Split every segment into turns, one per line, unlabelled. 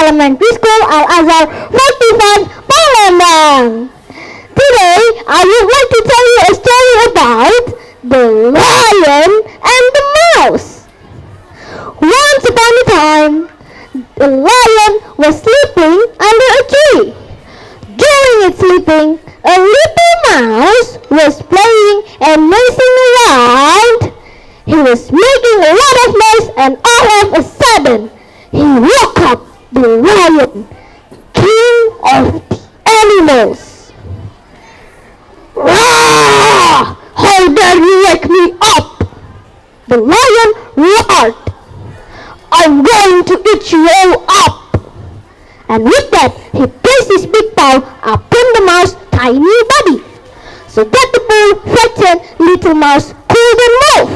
Elementary School Al-Azhar 45 Palembang. Today I would like to tell you a story about the lion and the mouse. Once upon a time, the lion was sleeping under a tree. During its sleeping, a little mouse was playing and racing around. He was making a lot of noise, and all of a sudden, he woke up the lion, king of the animals. "Roar! How dare you wake me up?" the lion roared. "I'm going to eat you all up." And with that, he placed his big paw upon the mouse's tiny body, so that the poor frightened little mouse couldn't move.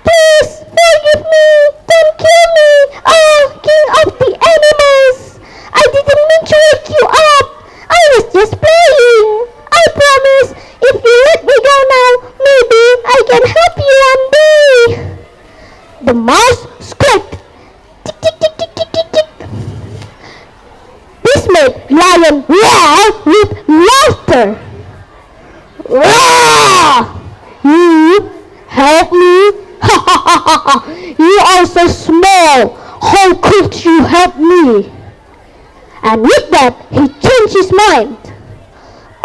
"Please forgive me, don't kill me, oh king of the animals. I didn't mean to wake you up. I was just playing. I promise, if you let me go now, maybe I can help you one day." The mouse squeaked. Tick, tick, tick, tick, tick, tick, tick. This made lion roar with laughter. "Roar! You help me? Ha ha ha ha ha! You are so small. How could you help me?" And with that, he changed his mind.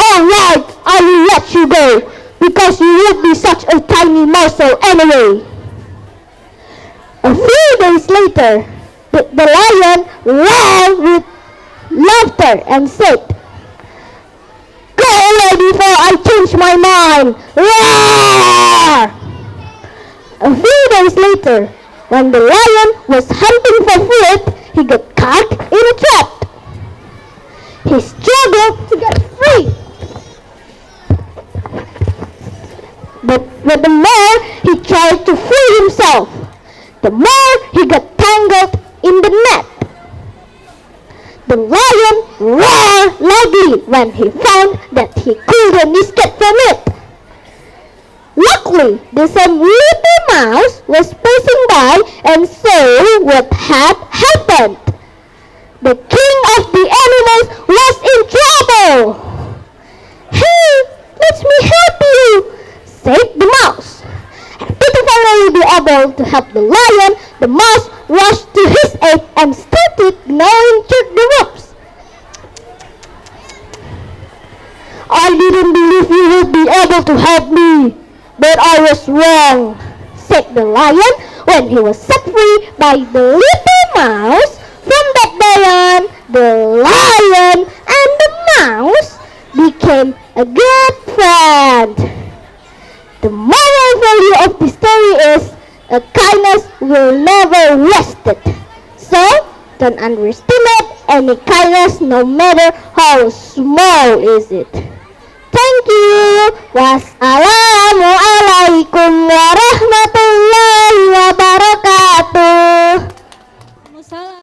"Alright, I will let you go, because you would be such a tiny morsel anyway." A few days later, the lion roared with laughter and said, "Go away before I change my mind! Roar!" A few days later, when the lion was hunting for food, he got caught in a trap. He struggled to get free. But the more he tried to free himself, the more he got tangled in the net. The lion roared loudly when he found that he couldn't escape from it. Luckily, the same little mouse was passing by and saw what had happened. The king of the animals was in trouble. "Hey, let me help you," said the mouse. And to finally be able to help the lion, the mouse rushed to his aid and started gnawing through the ropes. "I didn't believe you would be able to help me, but I was wrong," said the lion when he was set free by the little mouse. From that day on, the lion and the mouse became a good friend. The moral value of the story is a kindness will never wasted. So, don't underestimate any kindness no matter how small is it. Thank you. Wassalamualaikum warahmatullahi wabarakatuh.